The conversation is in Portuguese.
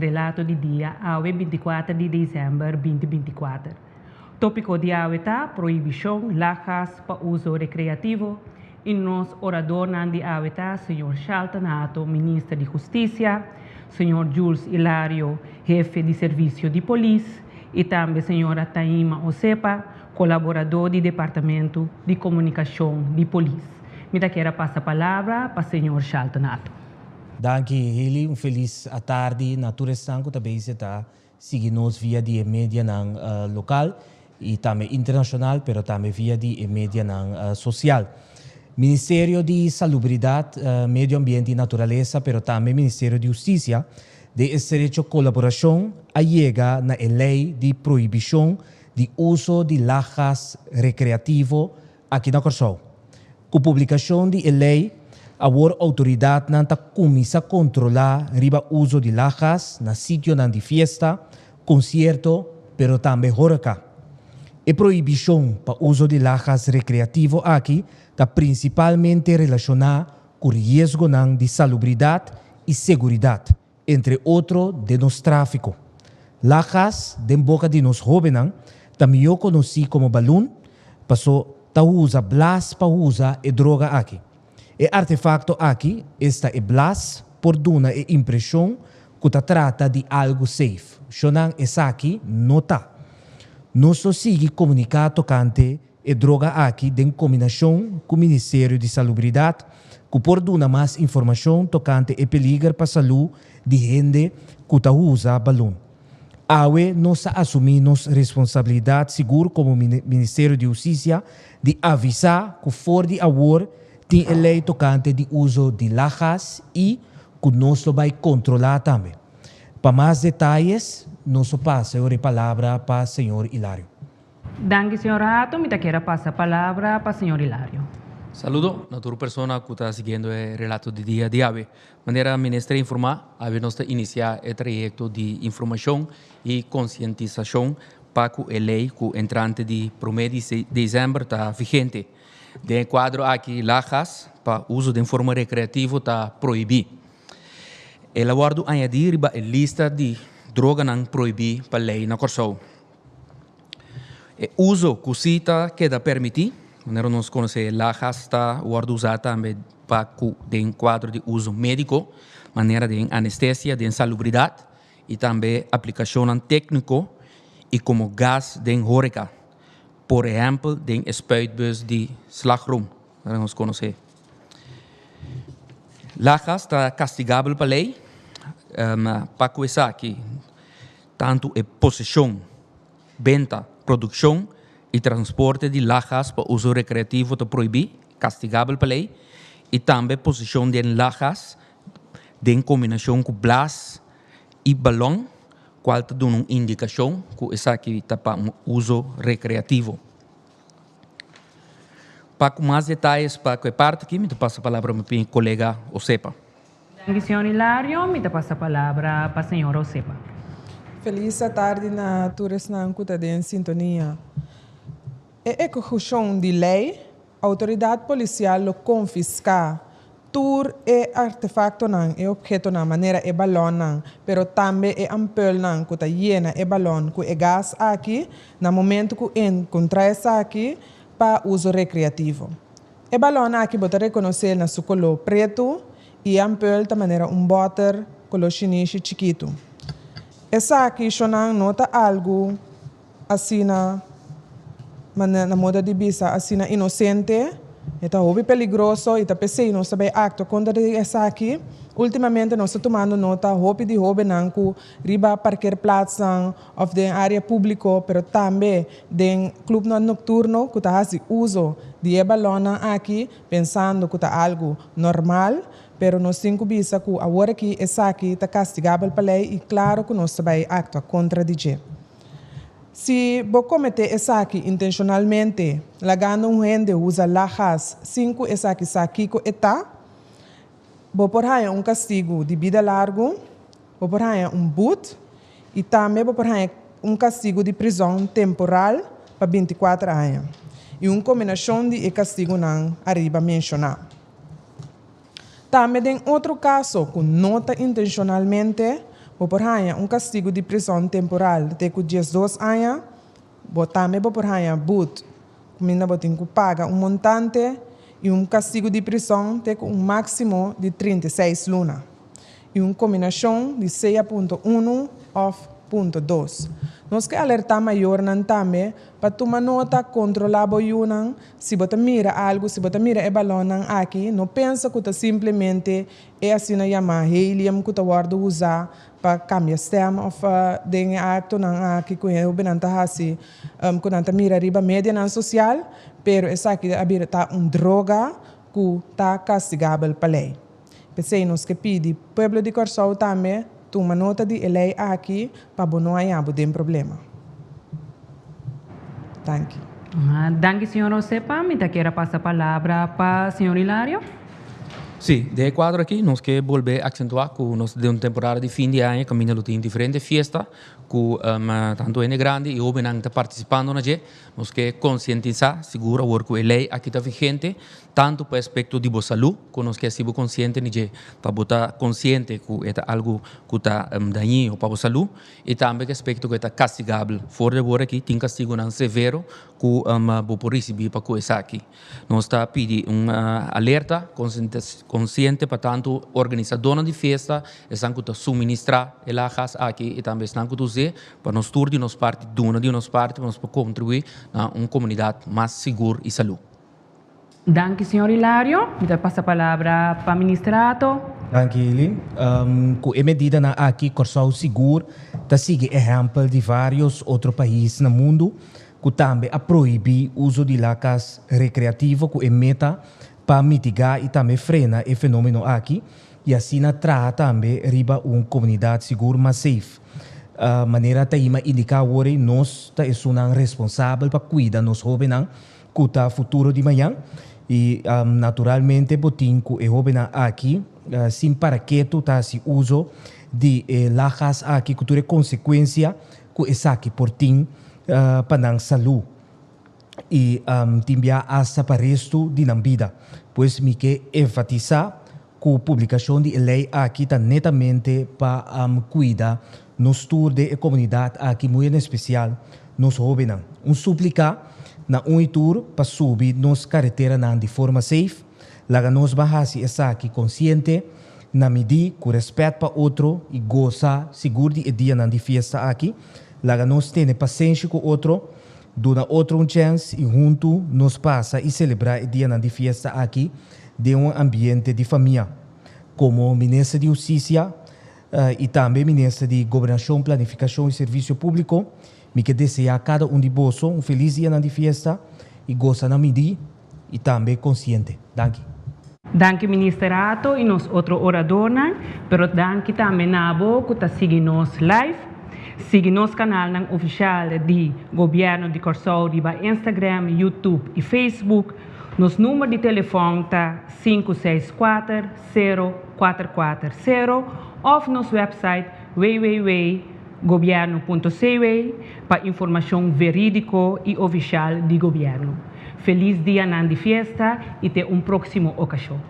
relato de dia awe 24 de dezembro 2024. Tópico de awe tá proibição lajas para uso recreativo e nos orador de awe tá senhor Charlton Nato, ministro de Justiça, senhor Jules Hilario, jefe de serviço de polícia, e também senhora Taima Osepa, colaborador do Departamento de Comunicação de Polícia. Me quero passar a palavra para o senhor Charlton Nato. Danke, Heli. Feliz tarde. Naturezanko também está seguindo via de mídia local e também internacional, mas também via de mídia social. Ministério de Salubridade, Meio Ambiente e Natureza, mas também Ministério de Justiça, de estrecha colaboração chega na lei de proibição de uso de lajas recreativo aqui na Corsol. Com a publicação de lei, a autoridade não começa a controlar o uso de lajas na sítio de festa, concerto, mas também horeca. A proibição para o uso de lajas recreativo aqui está principalmente relacionada com o risco de salubridade e segurança, entre outros de nos tráfico. Lajas, de boca de nos jovens, também eu conheci como balão, passou a usar blas para usar a droga aqui. O artefacto aqui está e blas por dar a impressão que se trata de algo safe. Xonan essa aqui não está. Nós só seguimos comunicar tocante a droga aqui em combinação com o Ministério de Salubridade, que por dar mais informação tocante a perigo para a saúde de gente que usa balão. Awe nós assumimos responsabilidade seguro como Ministério de Justiça de avisar que for de agora tem a lei tocante de uso de lajas e que nós vai controlar também. Para mais detalhes, nós passo a palavra para o senhor Hilario. Danke, senhor Rato. Me quero passar a palavra para o senhor Hilario. Saludo a toda persona que está seguindo o relato de dia de AVE. Maneira ministra informar, AVE nós iniciar o projeto de informação e conscientização para que a lei que entrante de 1 de dezembro está vigente. De quadro aqui, lajas para uso de forma recreativa está proibido. Ela guarda añadir a lista de drogas não proibidas para a lei na Corsol. O uso que cita queda permitido. Nós conhecemos lajas está guarda usada também para de quadro de uso médico, maneira de anestesia, de salubridade e também aplicação técnico e como gás de horeca. Por exemplo, de spuitbus de slagroom, nós conhecemos. Lajas está castigável pela lei, para começar aqui, tanto a possessão, venda, produção e transporte de lajas para uso recreativo está proibido, castigável pela lei, e também possessão de lajas em combinação com blas e balão, qual está dando uma indicação que essa aqui está para um uso recreativo. Para mais detalhes, para que parte aqui, me passo a palavra para meu colega Osepa. Danke, senhor Hilario. Me passo a palavra para o senhor Osepa. Feliz tarde na todos na escuta de sintonia. A execução de lei, a autoridade policial lo confisca tur e artefacto nan e objeto na maneira e balão nan, pero também e ampul nan que tá llena e balão que e gás aqui na momento que encontra essa aqui para uso recreativo. E balão aqui bota reconhecer na su color preto e ampul da maneira butter color chinês chiquito. Essa aqui xonan nota algo assim na moda de vista assim inocente. Está hobby peligroso e está pensei não sabe acto contra essa aqui. Ultimamente nós estamos tomando nota hobby de hobby nanku riba parkeerplaats of de área público, pero também de clube nocturno que está fazendo uso de balona aqui, pensando que está algo normal, pero nós temos que ver que agora que essa aqui está castigável pela lei e claro que nós sabemos acto contra DJ. Se você cometer essa aqui intencionalmente, lagando gente usa lajas 5 essa aqui saquico eta, você pode ter castigo de vida largo, você pode ter boot e também você pode ter castigo de prisão temporal para 24 anos. E uma combinação de castigo não arriba mencionar. Também tem outro caso que nota intencionalmente, por castigo de prisão temporal de 2 anos, também por boot, mina botin que paga montante e castigo de prisão de máximo de 36 lunas. E combinação de 6.1 ou 0.2. Nós que alertar maior também para tomar nota, controlar o se você mira algo, se você mira o balão aqui, não pensa que simplesmente é assim na chamar helium que você usar para cambiar sistema ou tem acto aqui que eu benanta assim, quando mira riba média social, pero essa aqui é droga que está castigável para lei. Pensei nos que pede povo de Corsol também toma nota de lei aqui para não haver problema. Thank you. Danke, senhor Osepa. Me quero passar a palavra para o senhor Hilário. Sim, de quadro aqui, nós que volver a acentuar que nós de uma temporada de fim de ano, caminhando tem diferentes festas, que tanto é grande e o benang está participando na je, nós que conscientizar, segura o que a lei aqui está vigente, tanto para aspecto de boa saúde, que nós que sibo consciente na je, para botar consciente que é algo que está daninho para a saúde, e também que aspecto que está castigável, fora de aqui tem castigo não severo que vou receber para coisa aqui. Nós está pedindo alerta, consciente para tanto organizadora de festa, estão que suministrar elas aqui e também estão que dizer para nós todos de nossa parte, de nossa parte, para nós contribuir a uma comunidade mais segura e saúde. Danke, senhor Hilário. Me passa a palavra para o ministrado. Danke, Eli. Com a medida na aqui, Corsol Seguro, está seguindo exemplo de vários outros países no mundo, que também a proibir o uso de lacas recreativos, que é meta para mitigar e também frenar o fenômeno aqui, e assim trata também riba uma comunidade segura, mas safe. Maneira que indicar hoje nós somos responsáveis para cuidar dos jovens que está futuro de manhã e naturalmente botin que o jovem aqui sem para que tu tá se uso de lajas aqui que tu é consequência que essa aqui por tim para a saúde e timbia asa para resto de na vida, pois me que enfatizar que a publicação de lei aqui está netamente para cuidar nos tour de comunidade aqui muito especial nos jovens. Suplicar na tour para subir nos carretera de forma safe, lá nos bahasi essa aqui consciente na medir com respeito para outro e goza seguro de dia na de fiesta aqui, lá nos tem paciência com outro, dona outro chance e junto nos passa e celebrar o dia na de fiesta aqui de ambiente de família, como ministro de Justiça e também ministro de Governação, Planificação e Serviço Público, me que deseja a cada de vós feliz dia na de fiesta e goza na medir e também consciente. Danke. Danke, ministrato, e nós outro orador, pero danke também nabo que está seguindo nos live. Siga nosso canal oficial de Governo de Corsol, riba Instagram, YouTube e Facebook. Nosso número de telefone está 564-0440 ou nosso website www.governo.cw para informação verídica e oficial de governo. Feliz dia de festa e até próxima ocasião.